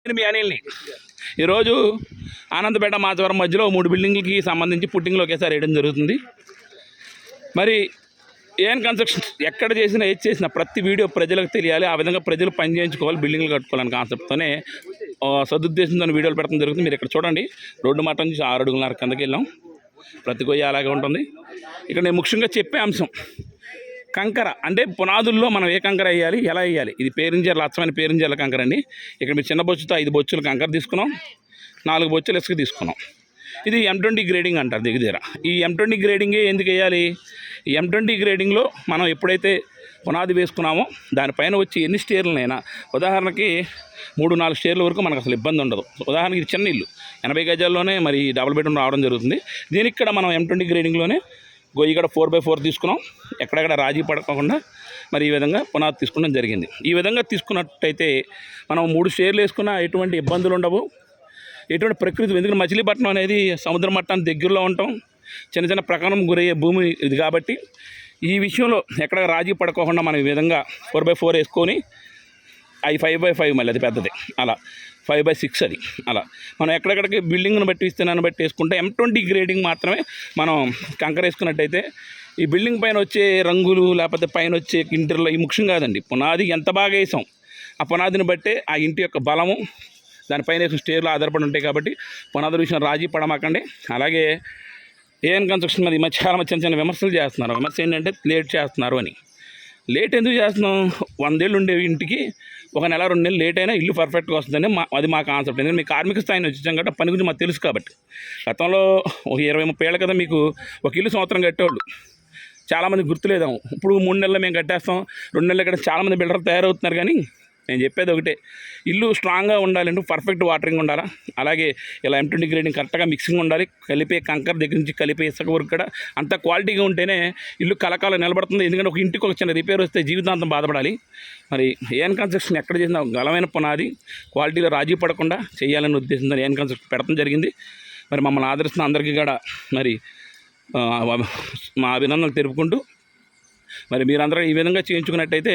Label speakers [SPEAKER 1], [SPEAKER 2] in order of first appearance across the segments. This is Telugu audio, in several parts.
[SPEAKER 1] నేను మీ అనిల్ని ఈరోజు ఆనందపేట మాచవరం మధ్యలో 3 బిల్డింగ్లకి సంబంధించి పుట్టింగ్లు ఒకేసారి వేయడం జరుగుతుంది. మరి ఏఎన్ కన్స్ట్రక్షన్ ఎక్కడ చేసినా ఏది చేసినా ప్రతి వీడియో ప్రజలకు తెలియాలి, ఆ విధంగా ప్రజలు పని చేయించుకోవాలి, బిల్డింగ్లు కట్టుకోవాలని కాన్సెప్ట్తోనే సదుద్దేశంతో వీడియోలు పెట్టడం జరుగుతుంది. మీరు ఇక్కడ చూడండి, రోడ్డు మట్టం నుంచి 6 అడుగులన్నర కిందకి వెళ్ళాం. ప్రతి గొయ్య అలాగే ఉంటుంది. ఇక్కడ నేను ముఖ్యంగా చెప్పే అంశం కంకర, అంటే పునాదుల్లో మనం ఏ కంకర వేయాలి, ఎలా వేయాలి. ఇది పేరింజర్ల అచ్చమైన పేరింజర్ల కంకర అండి. ఇక్కడ మీరు చిన్న బొచ్చుతో 5 బొచ్చులు కంకర తీసుకున్నాం, 4 బొచ్చులు ఇసుక తీసుకున్నాం. ఇది M20 గ్రేడింగ్ అంటారు దగ్గర. ఈ M20 గ్రేడింగే ఎందుకు వేయాలి? ఈ M20 గ్రేడింగ్లో మనం ఎప్పుడైతే పునాది వేసుకున్నామో దానిపైన వచ్చి ఎన్ని స్టేర్లనైనా, ఉదాహరణకి 3-4 స్టేర్ల వరకు మనకు అసలు ఇబ్బంది ఉండదు. ఉదాహరణకి ఇది చిన్న ఇల్లు 80 గజాల్లోనే మరి డబుల్ బెడ్రూమ్ రావడం జరుగుతుంది. దీనికి ఇక్కడ మనం M20 గ్రేడింగ్లోనే గొయ్యి కూడా 4x4 తీసుకున్నాం. ఎక్కడెక్కడ రాజీ పడకుండా మరి ఈ విధంగా పునాది తీసుకోవడం జరిగింది. ఈ విధంగా తీసుకున్నట్టయితే మనం 3 స్టేర్లు వేసుకున్నా ఎటువంటి ఇబ్బందులు ఉండవు, ఎటువంటి ప్రకృతి. ఎందుకంటే మచిలీపట్నం అనేది సముద్ర మట్టానికి దగ్గరలో ఉంటాం, చిన్న చిన్న ప్రకారం గురయ్యే భూమి ఇది కాబట్టి ఈ విషయంలో ఎక్కడ రాజీ పడుకోకుండా మనం ఈ విధంగా 4x4 వేసుకొని అవి 5x5 మళ్ళీ అది పెద్దది, అలా 5x6 అది. అలా మనం ఎక్కడెక్కడికి బిల్డింగ్ను బట్టి విస్తీర్ణాన్ని బట్టి వేసుకుంటే M20 గ్రేడింగ్ మాత్రమే మనం కంకర వేసుకున్నట్టయితే ఈ బిల్డింగ్ పైన వచ్చే రంగులు లేకపోతే పైన వచ్చే ఇంటర్లో ఈ ముఖ్యం కాదండి. పునాది ఎంత బాగా వేసాం ఆ పునాదిని బట్టే ఆ ఇంటి యొక్క బలము దానిపైన వేసిన స్టేర్లు ఆధారపడి ఉంటాయి. కాబట్టి పునాదుల విషయం రాజీ పడమాకండి. అలాగే ఏఎన్ కన్స్ట్రక్షన్ మీద ఈ మధ్య చాలా చిన్న చిన్న విమర్శలు చేస్తున్నారు. విమర్శ ఏంటంటే లేట్ చేస్తున్నారు అని. లేట్ ఎందుకు చేస్తున్నాం? 100 ఏళ్ళు ఉండే ఇంటికి 1 నెల 2 నెలలు లేట్ అయినా ఇల్లు పర్ఫెక్ట్గా వస్తుందని అది మా కాన్సెప్ట్. ఎందుకంటే మీ కార్మిక స్థాయిని వచ్చాం కాబట్టి పని గురించి మాకు తెలుసు. కాబట్టి గతంలో ఒక 20-30 ఏళ్ళ కదా మీకు ఒక ఇల్లు సంవత్సరం కట్టేవాళ్ళు చాలామంది గుర్తులేదాము. ఇప్పుడు 3 నెలలు మేము కట్టేస్తాం, 2 నెలలు కట్టే చాలామంది బిల్డర్లు తయారవుతున్నారు. కానీ నేను చెప్పేది ఒకటే, ఇల్లు స్ట్రాంగ్గా ఉండాలంటే పర్ఫెక్ట్ వాటరింగ్ ఉండాలా, అలాగే ఇలా M20 గ్రేడింగ్ కరెక్ట్గా మిక్సింగ్ ఉండాలి, కలిపే కంకర దగ్గర నుంచి కలిపే ఇసుక వరకు కూడా అంత క్వాలిటీగా ఉంటేనే ఇల్లు కలకాలం నిలబడుతుంది. ఎందుకంటే ఒక ఇంటికి ఒక చిన్న రిపేర్ వస్తే జీవితాంతం బాధపడాలి. మరి ఏఎన్ కన్స్ట్రక్షన్ ఎక్కడ చేసినా బలమైన పునాది క్వాలిటీలో రాజీ పడకుండా చేయాలనే ఉద్దేశంతో ఏఎన్ కన్స్ట్రక్షన్ పెడతాం జరిగింది. మరి మమ్మల్ని ఆదరిస్తున్న అందరికీ కూడా మరి మా అభినందనలు తెలుపుకుంటూ, మరి మీరందరూ ఈ విధంగా చేయించుకున్నట్టయితే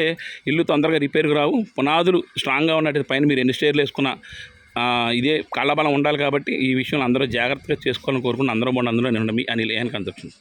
[SPEAKER 1] ఇల్లు తొందరగా రిపేర్కి రావు. పునాదులు స్ట్రాంగ్గా ఉన్నట్టయితే పైన మీరు ఎన్ని స్టేర్లు వేసుకున్నా ఇదే కళ్ళబలం ఉండాలి. కాబట్టి ఈ విషయంలో అందరూ జాగ్రత్తగా చేసుకోవాలని కోరుకుని అందరూ బాగుండి. అందులో నేను మీ అనిల్ ఏఎన్ కన్స్ట్రక్షన్.